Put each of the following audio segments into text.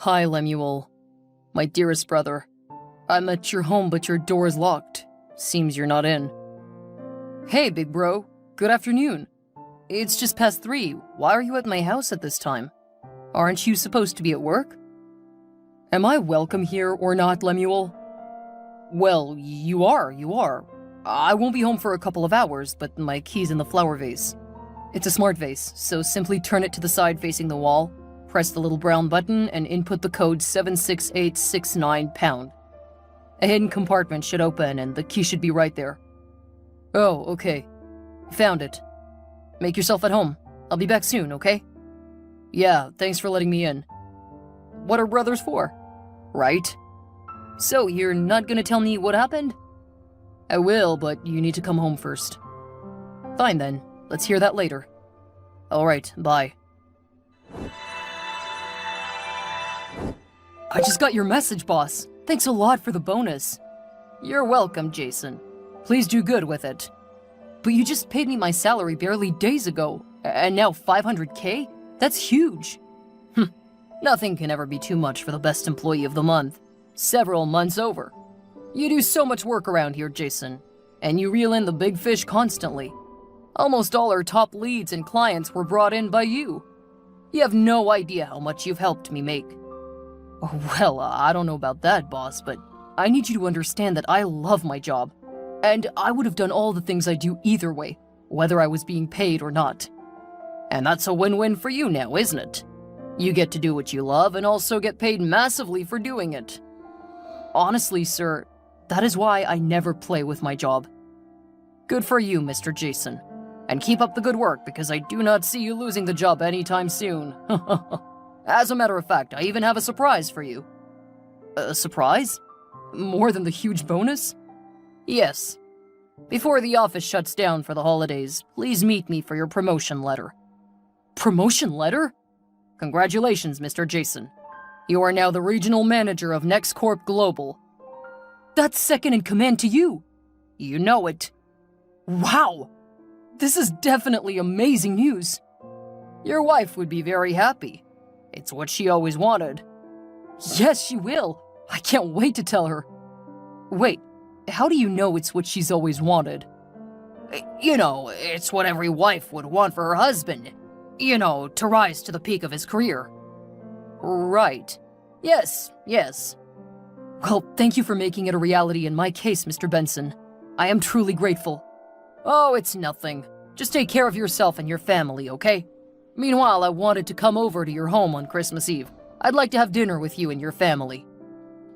Hi, Lemuel. My dearest brother. I'm at your home, but your door is locked. Seems you're not in. Hey, big bro. Good afternoon. It's just past 3. Why are you at my house at this time? Aren't you supposed to be at work? Am I welcome here or not, Lemuel? Well, you are. I won't be home for a couple of hours, but my key's in the flower vase. It's a smart vase, so simply turn it to the side facing the wall, press the little brown button, and input the code 76869#. A hidden compartment should open, and the key should be right there. Oh, okay. Found it. Make yourself at home. I'll be back soon, okay? Yeah, thanks for letting me in. What are brothers for? Right? So, you're not gonna tell me what happened? I will, but you need to come home first. Fine then. Let's hear that later. Alright, bye. I just got your message, boss. Thanks a lot for the bonus. You're welcome, Jason. Please do good with it. But you just paid me my salary barely days ago, and now 500K? That's huge. Nothing can ever be too much for the best employee of the month. Several months over. You do so much work around here, Jason, and you reel in the big fish constantly. Almost all our top leads and clients were brought in by you. You have no idea how much you've helped me make. Well, I don't know about that, boss, but I need you to understand that I love my job, and I would have done all the things I do either way, whether I was being paid or not. And that's a win-win for you now, isn't it? You get to do what you love and also get paid massively for doing it. Honestly, sir, that is why I never play with my job. Good for you, Mr. Jason. And keep up the good work, because I do not see you losing the job anytime soon. As a matter of fact, I even have a surprise for you. A surprise? More than the huge bonus? Yes. Before the office shuts down for the holidays, please meet me for your promotion letter. Promotion letter? Congratulations, Mr. Jason. You are now the regional manager of NextCorp Global. That's second in command to you. You know it. Wow! This is definitely amazing news. Your wife would be very happy. It's what she always wanted. Yes, she will. I can't wait to tell her. Wait, how do you know it's what she's always wanted? You know, it's what every wife would want for her husband. You know, to rise to the peak of his career. Right. Yes. Well, thank you for making it a reality in my case, Mr. Benson. I am truly grateful. Oh, it's nothing. Just take care of yourself and your family, okay? Meanwhile, I wanted to come over to your home on Christmas Eve. I'd like to have dinner with you and your family.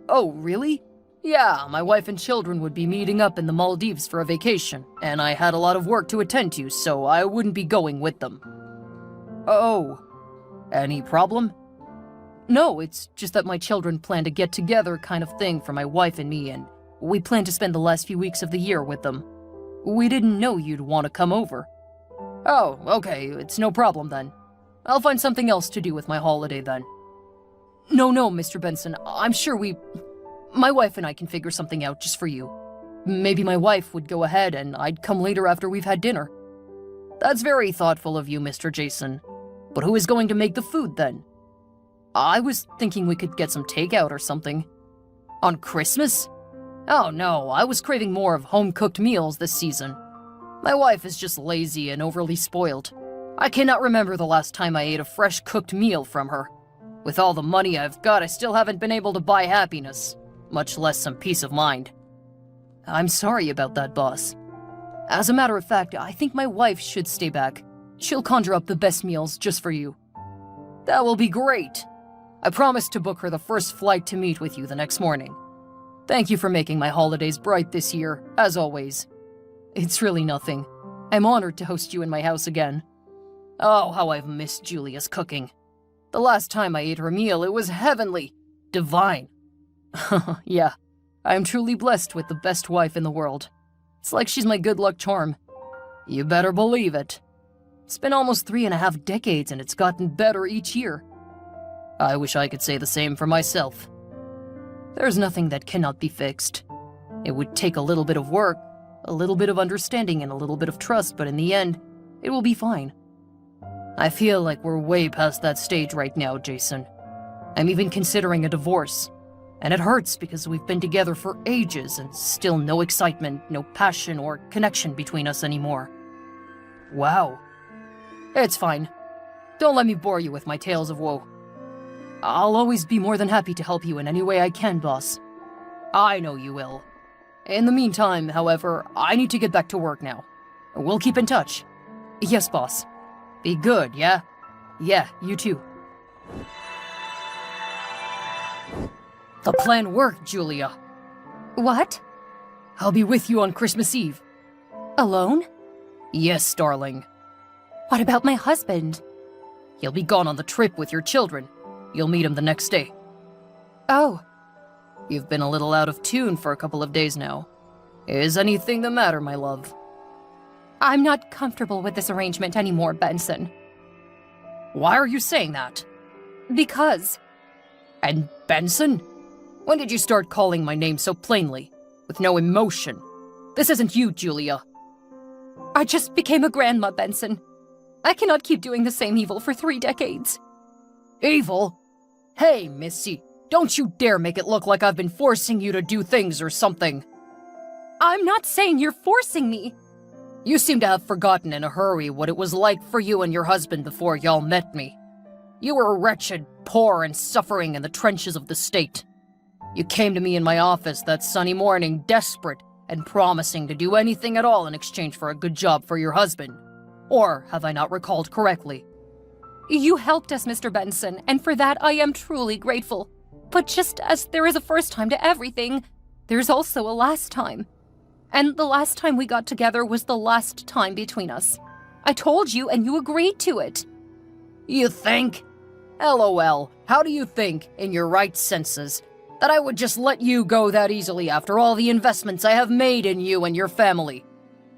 Oh, really? Yeah, my wife and children would be meeting up in the Maldives for a vacation, and I had a lot of work to attend to, so I wouldn't be going with them. Oh. Any problem? No, it's just that my children plan to get together kind of thing for my wife and me, and we plan to spend the last few weeks of the year with them. We didn't know you'd want to come over. Oh, okay, it's no problem then. I'll find something else to do with my holiday then. No, Mr. Benson, I'm sure my wife and I can figure something out just for you. Maybe my wife would go ahead and I'd come later after we've had dinner. That's very thoughtful of you, Mr. Jason. But who is going to make the food then? I was thinking we could get some takeout or something. On Christmas? Oh no, I was craving more of home-cooked meals this season. My wife is just lazy and overly spoiled. I cannot remember the last time I ate a fresh cooked meal from her. With all the money I've got, I still haven't been able to buy happiness, much less some peace of mind. I'm sorry about that, boss. As a matter of fact, I think my wife should stay back. She'll conjure up the best meals just for you. That will be great. I promise to book her the first flight to meet with you the next morning. Thank you for making my holidays bright this year, as always. It's really nothing. I'm honored to host you in my house again. Oh, how I've missed Julia's cooking. The last time I ate her meal, it was heavenly. Divine. Yeah, I'm truly blessed with the best wife in the world. It's like she's my good luck charm. You better believe it. It's been almost 3.5 decades and it's gotten better each year. I wish I could say the same for myself. There's nothing that cannot be fixed. It would take a little bit of work, a little bit of understanding, and a little bit of trust, but in the end, it will be fine. I feel like we're way past that stage right now, Jason. I'm even considering a divorce. And it hurts because we've been together for ages and still no excitement, no passion or connection between us anymore. Wow. It's fine. Don't let me bore you with my tales of woe. I'll always be more than happy to help you in any way I can, boss. I know you will. In the meantime, however, I need to get back to work now. We'll keep in touch. Yes, boss. Be good, yeah? Yeah, you too. The plan worked, Julia. What? I'll be with you on Christmas Eve. Alone? Yes, darling. What about my husband? He'll be gone on the trip with your children. You'll meet him the next day. Oh. You've been a little out of tune for a couple of days now. Is anything the matter, my love? I'm not comfortable with this arrangement anymore, Benson. Why are you saying that? Because. And Benson? When did you start calling my name so plainly, with no emotion? This isn't you, Julia. I just became a grandma, Benson. I cannot keep doing the same evil for 3 decades. Evil? Hey, Missy, don't you dare make it look like I've been forcing you to do things or something. I'm not saying you're forcing me. You seem to have forgotten in a hurry what it was like for you and your husband before y'all met me. You were wretched, poor, and suffering in the trenches of the state. You came to me in my office that sunny morning, desperate, and promising to do anything at all in exchange for a good job for your husband. Or have I not recalled correctly? You helped us, Mr. Benson, and for that I am truly grateful. But just as there is a first time to everything, there's also a last time. And the last time we got together was the last time between us. I told you, and you agreed to it. You think? LOL, how do you think, in your right senses, that I would just let you go that easily after all the investments I have made in you and your family?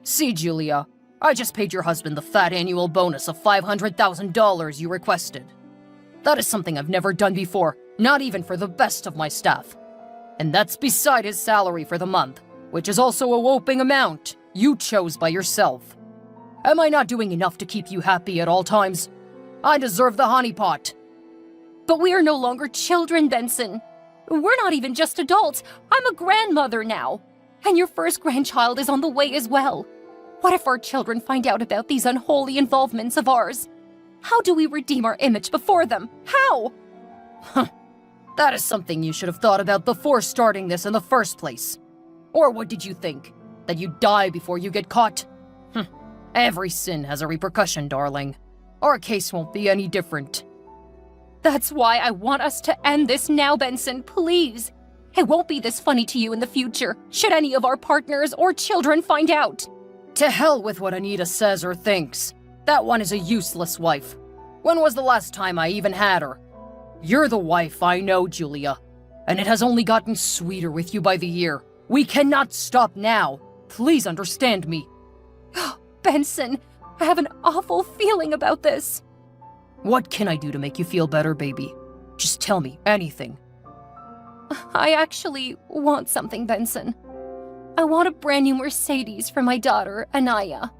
See, Julia, I just paid your husband the fat annual bonus of $500,000 you requested. That is something I've never done before, not even for the best of my staff. And that's beside his salary for the month, which is also a whopping amount you chose by yourself. Am I not doing enough to keep you happy at all times? I deserve the honeypot. But we are no longer children, Benson. We're not even just adults. I'm a grandmother now. And your first grandchild is on the way as well. What if our children find out about these unholy involvements of ours? How do we redeem our image before them? How? That is something you should have thought about before starting this in the first place. Or what did you think? That you die before you get caught? Every sin has a repercussion, darling. Our case won't be any different. That's why I want us to end this now, Benson, please. It won't be this funny to you in the future, should any of our partners or children find out. To hell with what Anita says or thinks. That one is a useless wife. When was the last time I even had her? You're the wife I know, Julia. And it has only gotten sweeter with you by the year. We cannot stop now. Please understand me. Benson, I have an awful feeling about this. What can I do to make you feel better, baby? Just tell me anything. I actually want something, Benson. I want a brand new Mercedes for my daughter, Anaya.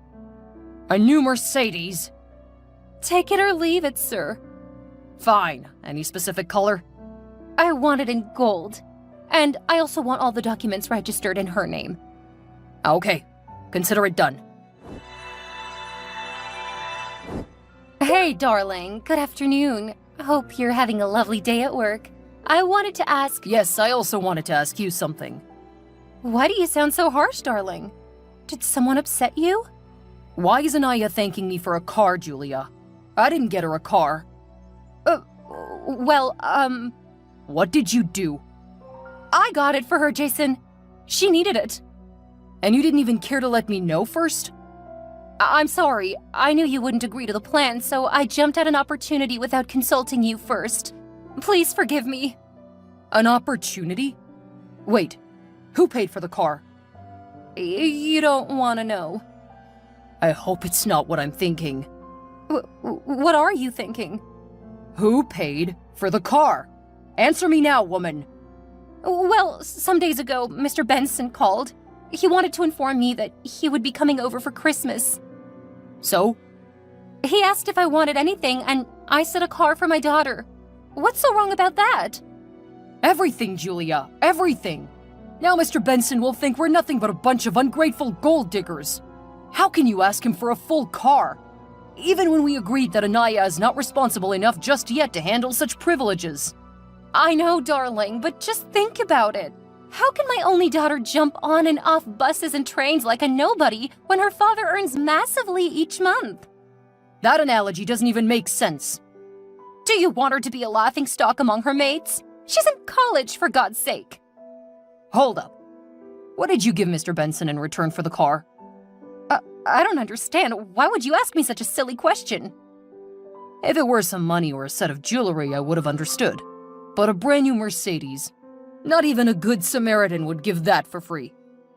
A new Mercedes? Take it or leave it, sir. Fine. Any specific color? I want it in gold. And I also want all the documents registered in her name. Okay. Consider it done. Hey, darling. Good afternoon. Hope you're having a lovely day at work. I wanted to ask... Yes, I also wanted to ask you something. Why do you sound so harsh, darling? Did someone upset you? Why is Anaya thanking me for a car, Julia? I didn't get her a car. What did you do? I got it for her, Jason. She needed it. And you didn't even care to let me know first? I'm sorry. I knew you wouldn't agree to the plan, so I jumped at an opportunity without consulting you first. Please forgive me. An opportunity? Wait, who paid for the car? You don't want to know. I hope it's not what I'm thinking. What are you thinking? Who paid for the car? Answer me now, woman. Well, some days ago, Mr. Benson called. He wanted to inform me that he would be coming over for Christmas. So? He asked if I wanted anything, and I said a car for my daughter. What's so wrong about that? Everything, Julia, everything. Now Mr. Benson will think we're nothing but a bunch of ungrateful gold diggers. How can you ask him for a full car? Even when we agreed that Anaya is not responsible enough just yet to handle such privileges. I know, darling, but just think about it. How can my only daughter jump on and off buses and trains like a nobody when her father earns massively each month? That analogy doesn't even make sense. Do you want her to be a laughingstock among her mates? She's in college, for God's sake. Hold up. What did you give Mr. Benson in return for the car? I don't understand. Why would you ask me such a silly question? If it were some money or a set of jewelry, I would have understood. But a brand new Mercedes. Not even a good Samaritan would give that for free.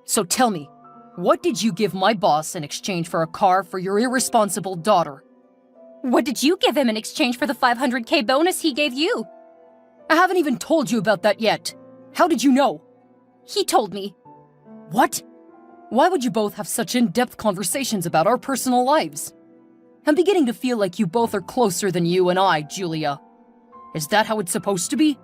So tell me, what did you give my boss in exchange for a car for your irresponsible daughter? What did you give him in exchange for the $500K bonus he gave you? I haven't even told you about that yet. How did you know? He told me. What? Why would you both have such in-depth conversations about our personal lives? I'm beginning to feel like you both are closer than you and I, Julia. Is that how it's supposed to be?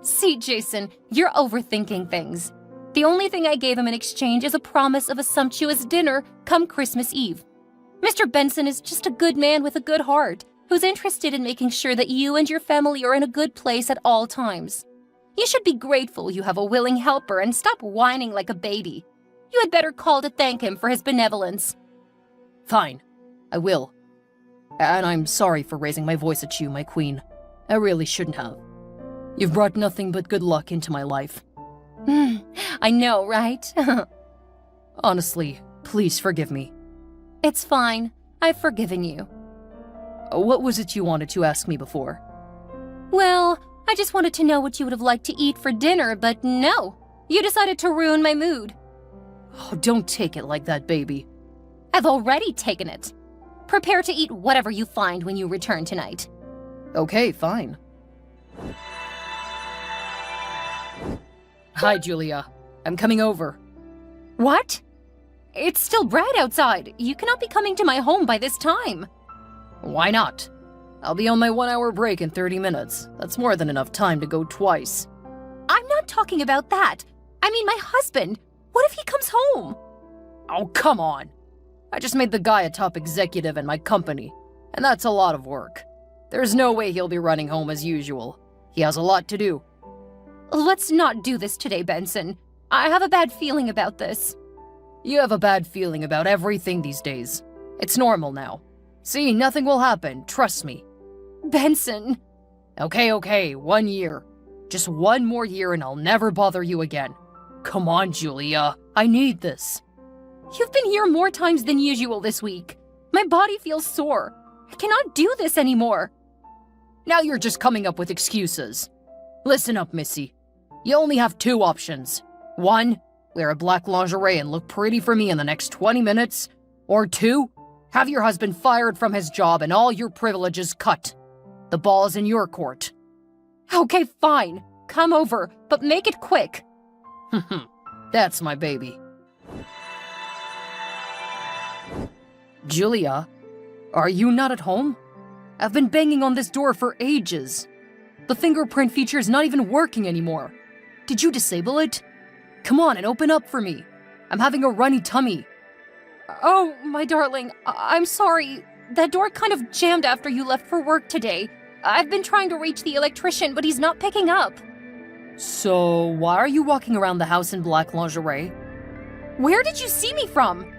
See, Jason, you're overthinking things. The only thing I gave him in exchange is a promise of a sumptuous dinner come Christmas Eve. Mr. Benson is just a good man with a good heart, who's interested in making sure that you and your family are in a good place at all times. You should be grateful you have a willing helper and stop whining like a baby. You had better call to thank him for his benevolence. Fine, I will. And I'm sorry for raising my voice at you, my queen. I really shouldn't have. You've brought nothing but good luck into my life. I know, right? Honestly, please forgive me. It's fine. I've forgiven you. What was it you wanted to ask me before? Well, I just wanted to know what you would have liked to eat for dinner, but no. You decided to ruin my mood. Oh, don't take it like that, baby. I've already taken it. Prepare to eat whatever you find when you return tonight. Okay, fine. Hi, Julia. I'm coming over. What? It's still bright outside. You cannot be coming to my home by this time. Why not? I'll be on my 1-hour break in 30 minutes. That's more than enough time to go twice. I'm not talking about that. I mean my husband. What if he comes home? Oh, come on. I just made the guy a top executive in my company, and that's a lot of work. There's no way he'll be running home as usual. He has a lot to do. Let's not do this today, Benson. I have a bad feeling about this. You have a bad feeling about everything these days. It's normal now. See, nothing will happen, trust me. Benson. Okay, 1 year. Just 1 more year and I'll never bother you again. Come on, Julia. I need this. You've been here more times than usual this week. My body feels sore. I cannot do this anymore. Now you're just coming up with excuses. Listen up, Missy. You only have 2 options. 1, wear a black lingerie and look pretty for me in the next 20 minutes. Or 2, have your husband fired from his job and all your privileges cut. The ball is in your court. Okay, fine. Come over, but make it quick. That's my baby. Julia, are you not at home? I've been banging on this door for ages. The fingerprint feature is not even working anymore. Did you disable it? Come on and open up for me. I'm having a runny tummy. Oh, my darling, I'm sorry. That door kind of jammed after you left for work today. I've been trying to reach the electrician, but he's not picking up. So, why are you walking around the house in black lingerie? Where did you see me from?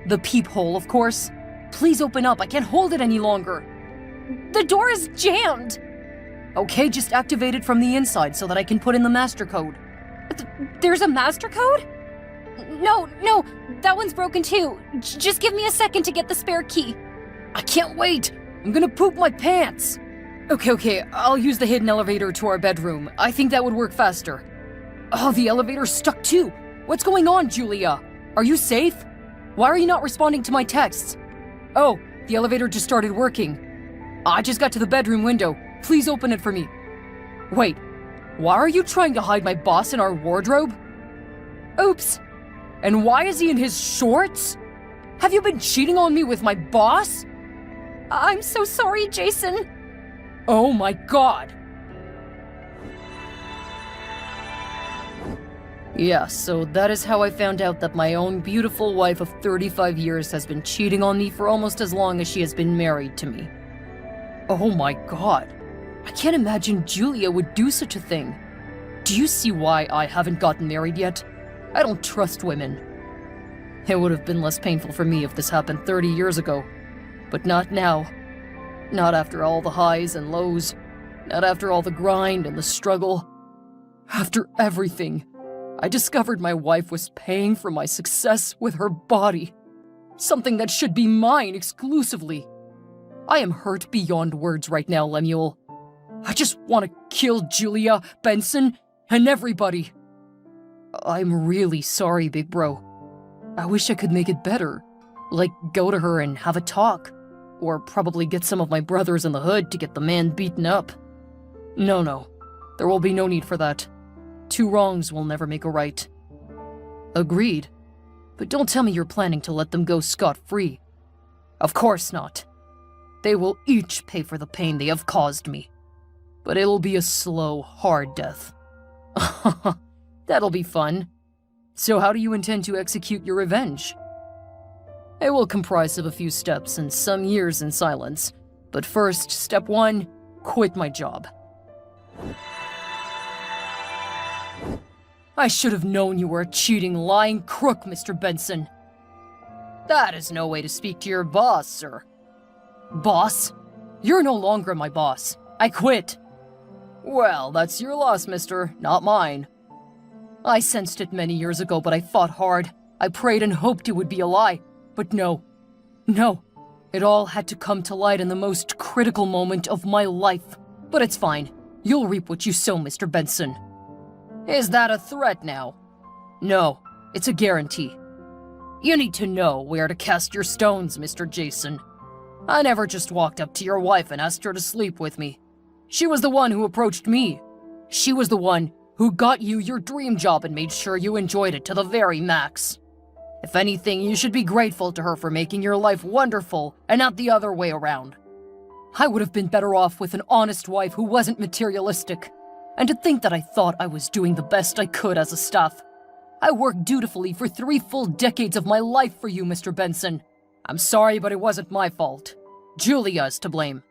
The peephole, of course. Please open up, I can't hold it any longer. The door is jammed. Okay, just activate it from the inside so that I can put in the master code. There's a master code? No, that one's broken too. Just give me a second to get the spare key. I can't wait! I'm gonna poop my pants! Okay, I'll use the hidden elevator to our bedroom. I think that would work faster. Oh, the elevator's stuck too! What's going on, Julia? Are you safe? Why are you not responding to my texts? Oh, the elevator just started working. I just got to the bedroom window. Please open it for me. Wait, why are you trying to hide my boss in our wardrobe? Oops. And why is he in his shorts? Have you been cheating on me with my boss? I'm so sorry, Jason. Oh my God! Yeah, so that is how I found out that my own beautiful wife of 35 years has been cheating on me for almost as long as she has been married to me. Oh my god. I can't imagine Julia would do such a thing. Do you see why I haven't gotten married yet? I don't trust women. It would have been less painful for me if this happened 30 years ago. But not now. Not after all the highs and lows. Not after all the grind and the struggle. After everything, I discovered my wife was paying for my success with her body. Something that should be mine exclusively. I am hurt beyond words right now, Lemuel. I just want to kill Julia, Benson, and everybody. I'm really sorry, big bro. I wish I could make it better. Like, go to her and have a talk. Or probably get some of my brothers in the hood to get the man beaten up. No. There will be no need for that. 2 wrongs will never make a right. Agreed. But don't tell me you're planning to let them go scot-free. Of course not. They will each pay for the pain they have caused me. But it'll be a slow, hard death. That'll be fun. So how do you intend to execute your revenge? It will comprise of a few steps and some years in silence. But first, step 1, quit my job. I should have known you were a cheating, lying crook, Mr. Benson. That is no way to speak to your boss, sir. Boss? You're no longer my boss. I quit. Well, that's your loss, mister, not mine. I sensed it many years ago, but I fought hard. I prayed and hoped it would be a lie. But no. It all had to come to light in the most critical moment of my life. But it's fine. You'll reap what you sow, Mr. Benson. Is that a threat now? No, it's a guarantee. You need to know where to cast your stones, Mr. Jason. I never just walked up to your wife and asked her to sleep with me. She was the one who approached me. She was the one who got you your dream job and made sure you enjoyed it to the very max. If anything, you should be grateful to her for making your life wonderful and not the other way around. I would have been better off with an honest wife who wasn't materialistic. And to think that I thought I was doing the best I could as a staff. I worked dutifully for 3 full decades of my life for you, Mr. Benson. I'm sorry, but it wasn't my fault. Julia's to blame.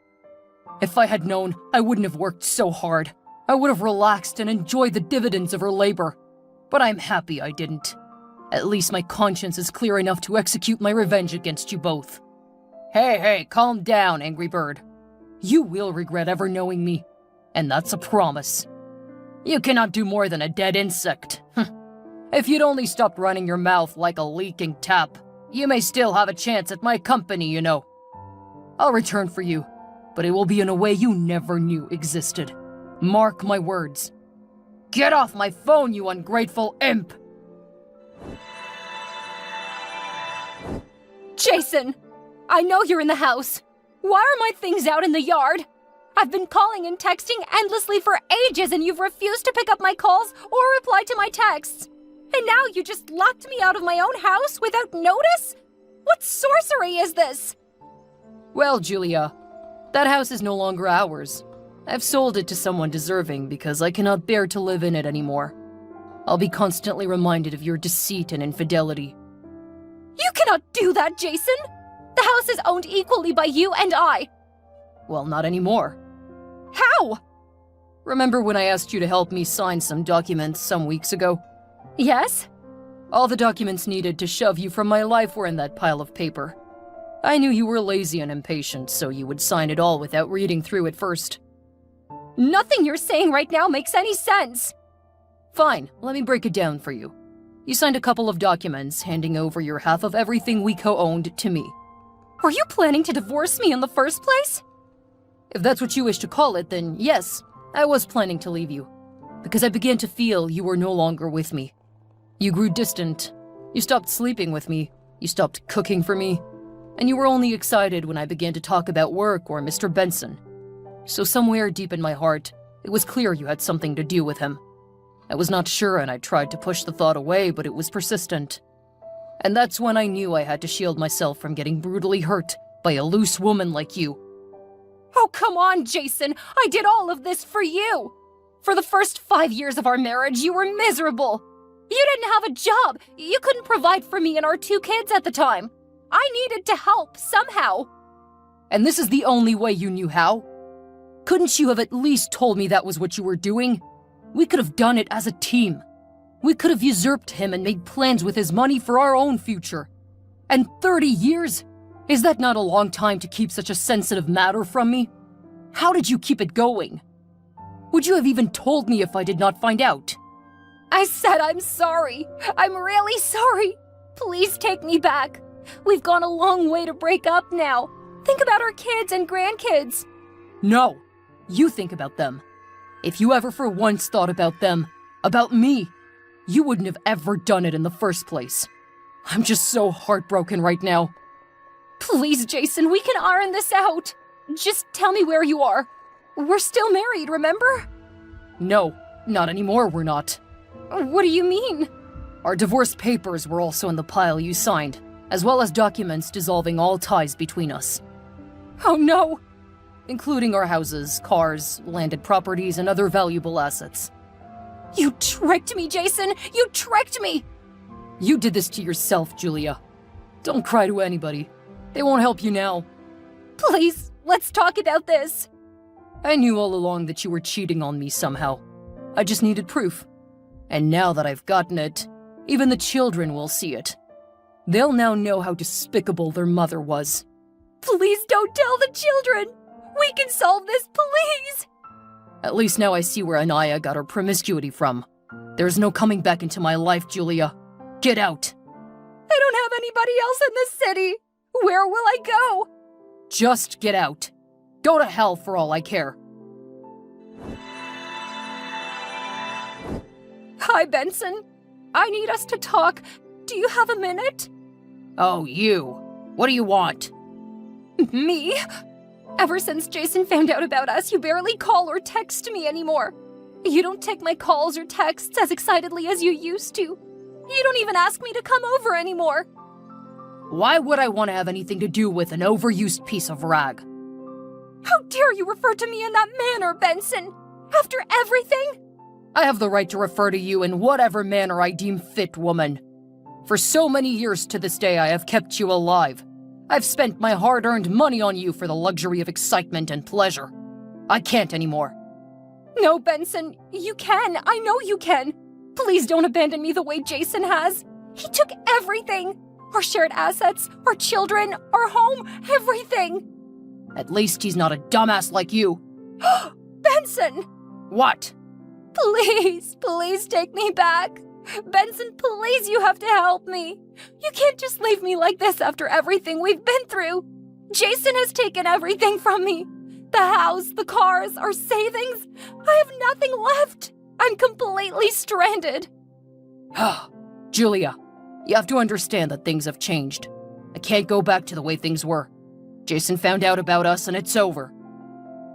If I had known, I wouldn't have worked so hard. I would have relaxed and enjoyed the dividends of her labor. But I'm happy I didn't. At least my conscience is clear enough to execute my revenge against you both. Hey, calm down, Angry Bird. You will regret ever knowing me, and that's a promise. You cannot do more than a dead insect. If you'd only stopped running your mouth like a leaking tap, you may still have a chance at my company, you know. I'll return for you, but it will be in a way you never knew existed. Mark my words. Get off my phone, you ungrateful imp! Jason! I know you're in the house. Why are my things out in the yard? I've been calling and texting endlessly for ages and you've refused to pick up my calls or reply to my texts. And now you just locked me out of my own house without notice? What sorcery is this? Well, Julia, that house is no longer ours. I've sold it to someone deserving because I cannot bear to live in it anymore. I'll be constantly reminded of your deceit and infidelity. You cannot do that, Jason! The house is owned equally by you and I. Well, not anymore. How? Remember when I asked you to help me sign some documents some weeks ago? Yes? All the documents needed to shove you from my life were in that pile of paper. I knew you were lazy and impatient, so you would sign it all without reading through it first. Nothing you're saying right now makes any sense. Fine, let me break it down for you. You signed a couple of documents handing over your half of everything we co-owned to me. Were you planning to divorce me in the first place? If that's what you wish to call it, then yes, I was planning to leave you. Because I began to feel you were no longer with me. You grew distant. You stopped sleeping with me. You stopped cooking for me. And you were only excited when I began to talk about work or Mr. Benson. So somewhere deep in my heart, it was clear you had something to do with him. I was not sure and I tried to push the thought away, but it was persistent. And that's when I knew I had to shield myself from getting brutally hurt by a loose woman like you. Oh, come on, Jason! I did all of this for you! For the first 5 years of our marriage, you were miserable! You didn't have a job. You couldn't provide for me and our 2 kids at the time. I needed to help somehow. And this is the only way you knew how? Couldn't you have at least told me that was what you were doing? We could have done it as a team. We could have usurped him and made plans with his money for our own future. And 30 years? Is that not a long time to keep such a sensitive matter from me? How did you keep it going? Would you have even told me if I did not find out? I said I'm sorry. I'm really sorry. Please take me back. We've gone a long way to break up now. Think about our kids and grandkids. No, you think about them. If you ever for once thought about them, about me, you wouldn't have ever done it in the first place. I'm just so heartbroken right now. Please, Jason, we can iron this out. Just tell me where you are. We're still married, remember? No, not anymore, we're not. What do you mean? Our divorce papers were also in the pile you signed, as well as documents dissolving all ties between us. Oh no! Including our houses, cars, landed properties, and other valuable assets. You tricked me, Jason! You tricked me! You did this to yourself, Julia. Don't cry to anybody. They won't help you now. Please, let's talk about this. I knew all along that you were cheating on me somehow. I just needed proof. And now that I've gotten it, even the children will see it. They'll now know how despicable their mother was. Please don't tell the children! We can solve this, please! At least now I see where Anaya got her promiscuity from. There's no coming back into my life, Julia. Get out! I don't have anybody else in this city! Where will I go? Just get out. Go to hell for all I care. Hi, Benson. I need us to talk. Do you have a minute? Oh, you. What do you want? Me? Ever since Jason found out about us, you barely call or text me anymore. You don't take my calls or texts as excitedly as you used to. You don't even ask me to come over anymore. Why would I want to have anything to do with an overused piece of rag? How dare you refer to me in that manner, Benson? After everything? I have the right to refer to you in whatever manner I deem fit, woman. For so many years to this day, I have kept you alive. I've spent my hard-earned money on you for the luxury of excitement and pleasure. I can't anymore. No, Benson, you can. I know you can. Please don't abandon me the way Jason has. He took everything. Our shared assets, our children, our home, everything. At least he's not a dumbass like you. Benson! What? Please take me back. Benson, please, you have to help me. You can't just leave me like this after everything we've been through. Jason has taken everything from me. The house, the cars, our savings. I have nothing left. I'm completely stranded. Julia, you have to understand that things have changed. I can't go back to the way things were. Jason found out about us and it's over.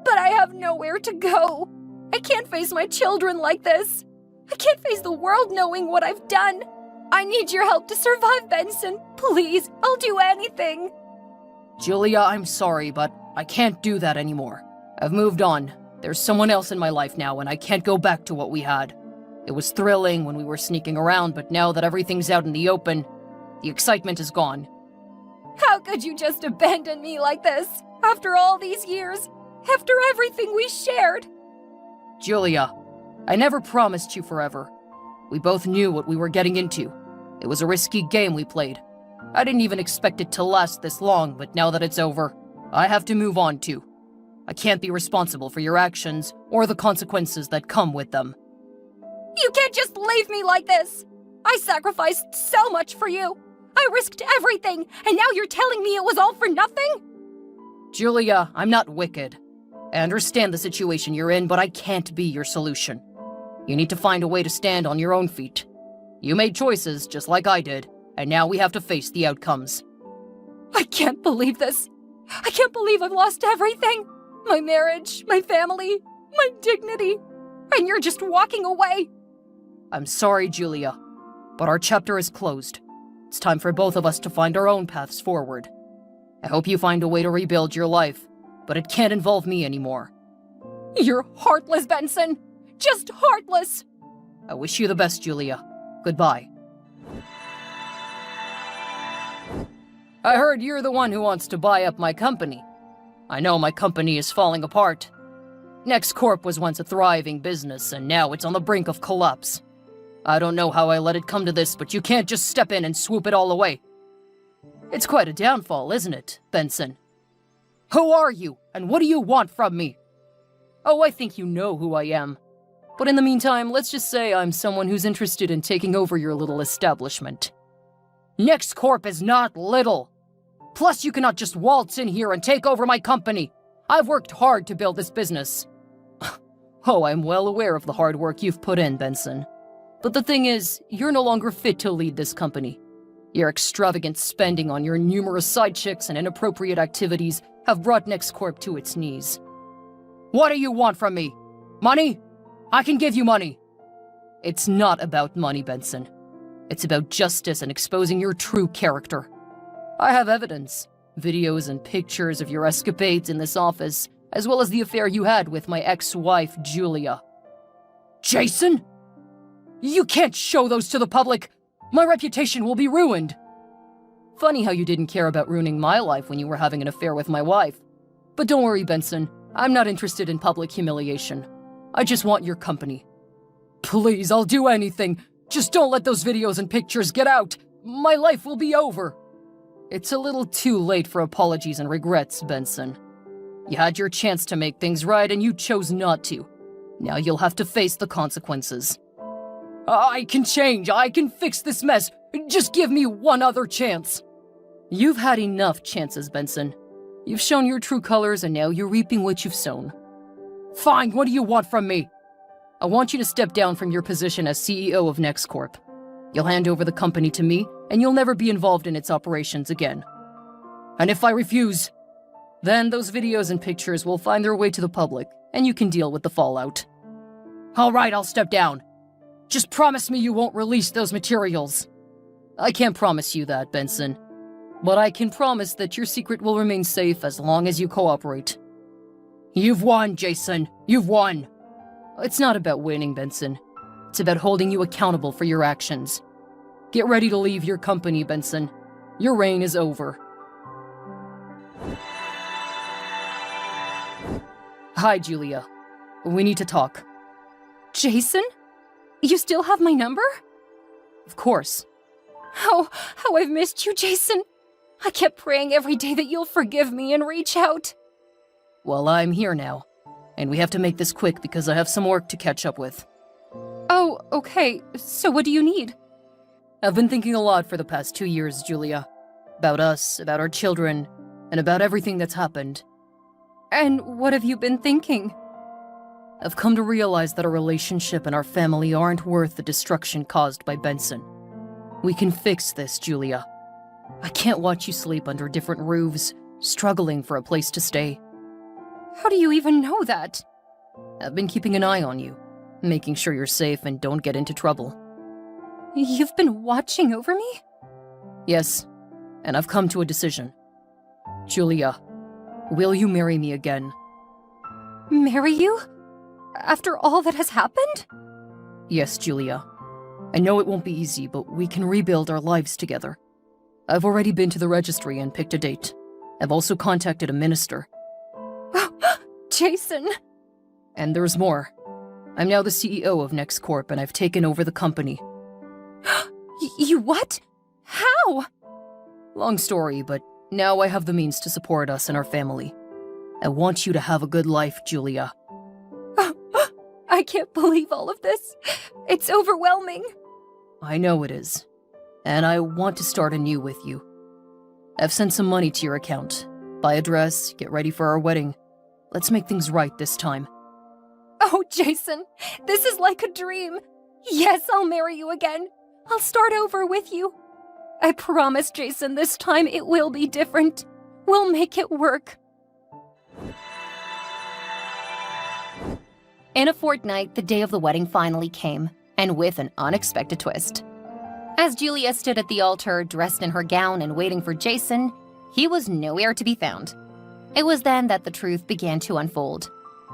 But I have nowhere to go. I can't face my children like this. I can't face the world knowing what I've done. I need your help to survive, Benson. Please, I'll do anything. Julia, I'm sorry, but I can't do that anymore. I've moved on. There's someone else in my life now, and I can't go back to what we had. It was thrilling when we were sneaking around, but now that everything's out in the open, the excitement is gone. How could you just abandon me like this? After all these years? After everything we shared? Julia, I never promised you forever. We both knew what we were getting into. It was a risky game we played. I didn't even expect it to last this long, but now that it's over, I have to move on too. I can't be responsible for your actions or the consequences that come with them. You can't just leave me like this! I sacrificed so much for you! I risked everything, and now you're telling me it was all for nothing? Julia, I'm not wicked. I understand the situation you're in, but I can't be your solution. You need to find a way to stand on your own feet. You made choices, just like I did, and now we have to face the outcomes. I can't believe this. I can't believe I've lost everything. My marriage, my family, my dignity. And you're just walking away. I'm sorry, Julia, but our chapter is closed. It's time for both of us to find our own paths forward. I hope you find a way to rebuild your life, but it can't involve me anymore. You're heartless, Benson. Just heartless. I wish you the best, Julia. Goodbye. I heard you're the one who wants to buy up my company. I know my company is falling apart. NextCorp was once a thriving business, and now it's on the brink of collapse. I don't know how I let it come to this, but you can't just step in and swoop it all away. It's quite a downfall, isn't it, Benson? Who are you, and what do you want from me? Oh, I think you know who I am. But in the meantime, let's just say I'm someone who's interested in taking over your little establishment. NextCorp is not little. Plus, you cannot just waltz in here and take over my company. I've worked hard to build this business. Oh, I'm well aware of the hard work you've put in, Benson. But the thing is, you're no longer fit to lead this company. Your extravagant spending on your numerous side chicks and inappropriate activities have brought NextCorp to its knees. What do you want from me? Money? I can give you money. It's not about money, Benson. It's about justice and exposing your true character. I have evidence, videos and pictures of your escapades in this office, as well as the affair you had with my ex-wife, Julia. Jason? You can't show those to the public! My reputation will be ruined! Funny how you didn't care about ruining my life when you were having an affair with my wife. But don't worry, Benson. I'm not interested in public humiliation. I just want your company. Please, I'll do anything. Just don't let those videos and pictures get out. My life will be over. It's a little too late for apologies and regrets, Benson. You had your chance to make things right and you chose not to. Now you'll have to face the consequences. I can change. I can fix this mess. Just give me one other chance. You've had enough chances, Benson. You've shown your true colors and now you're reaping what you've sown. Fine, what do you want from me? I want you to step down from your position as CEO of NextCorp. You'll hand over the company to me, and you'll never be involved in its operations again. And if I refuse, then those videos and pictures will find their way to the public, and you can deal with the fallout. All right, I'll step down. Just promise me you won't release those materials. I can't promise you that, Benson. But I can promise that your secret will remain safe as long as you cooperate. You've won, Jason. You've won. It's not about winning, Benson. It's about holding you accountable for your actions. Get ready to leave your company, Benson. Your reign is over. Hi, Julia. We need to talk. Jason? You still have my number? Of course. How I've missed you, Jason. I kept praying every day that you'll forgive me and reach out. Well, I'm here now. And we have to make this quick because I have some work to catch up with. Oh, okay. So what do you need? I've been thinking a lot for the past 2 years, Julia. About us, about our children, and about everything that's happened. And what have you been thinking? I've come to realize that our relationship and our family aren't worth the destruction caused by Benson. We can fix this, Julia. I can't watch you sleep under different roofs, struggling for a place to stay. How do you even know that? I've been keeping an eye on you, making sure you're safe and don't get into trouble. You've been watching over me? Yes, and I've come to a decision. Julia, will you marry me again? Marry you? After all that has happened? Yes, Julia. I know it won't be easy, but we can rebuild our lives together. I've already been to the registry and picked a date. I've also contacted a minister. Jason! And there's more. I'm now the CEO of NextCorp and I've taken over the company. You what? How? Long story, but now I have the means to support us and our family. I want you to have a good life, Julia. I can't believe all of this. It's overwhelming. I know it is. And I want to start anew with you. I've sent some money to your account. Buy a dress, get ready for our wedding. Let's make things right this time. Oh, Jason, this is like a dream. Yes, I'll marry you again. I'll start over with you. I promise, Jason, this time it will be different. We'll make it work. In a fortnight, the day of the wedding finally came, and with an unexpected twist. As Julia stood at the altar, dressed in her gown and waiting for Jason, he was nowhere to be found. It was then that the truth began to unfold.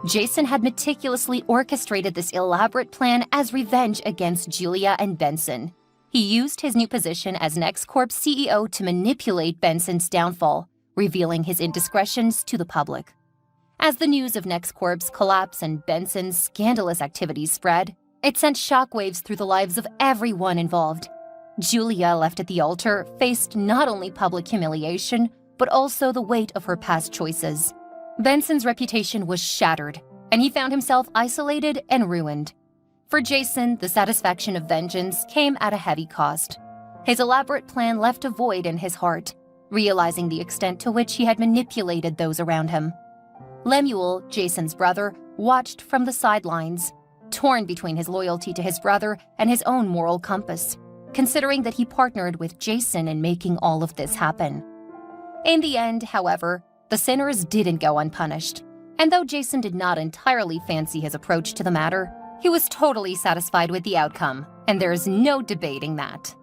Jason had meticulously orchestrated this elaborate plan as revenge against Julia and Benson. He used his new position as NextCorp's CEO to manipulate Benson's downfall, revealing his indiscretions to the public. As the news of NextCorp's collapse and Benson's scandalous activities spread, it sent shockwaves through the lives of everyone involved. Julia, left at the altar, faced not only public humiliation, but also the weight of her past choices. Benson's reputation was shattered, and he found himself isolated and ruined. For Jason, the satisfaction of vengeance came at a heavy cost. His elaborate plan left a void in his heart, realizing the extent to which he had manipulated those around him. Lemuel, Jason's brother, watched from the sidelines, torn between his loyalty to his brother and his own moral compass, considering that he partnered with Jason in making all of this happen. In the end, however, the sinners didn't go unpunished, and though Jason did not entirely fancy his approach to the matter, he was totally satisfied with the outcome, and there's no debating that.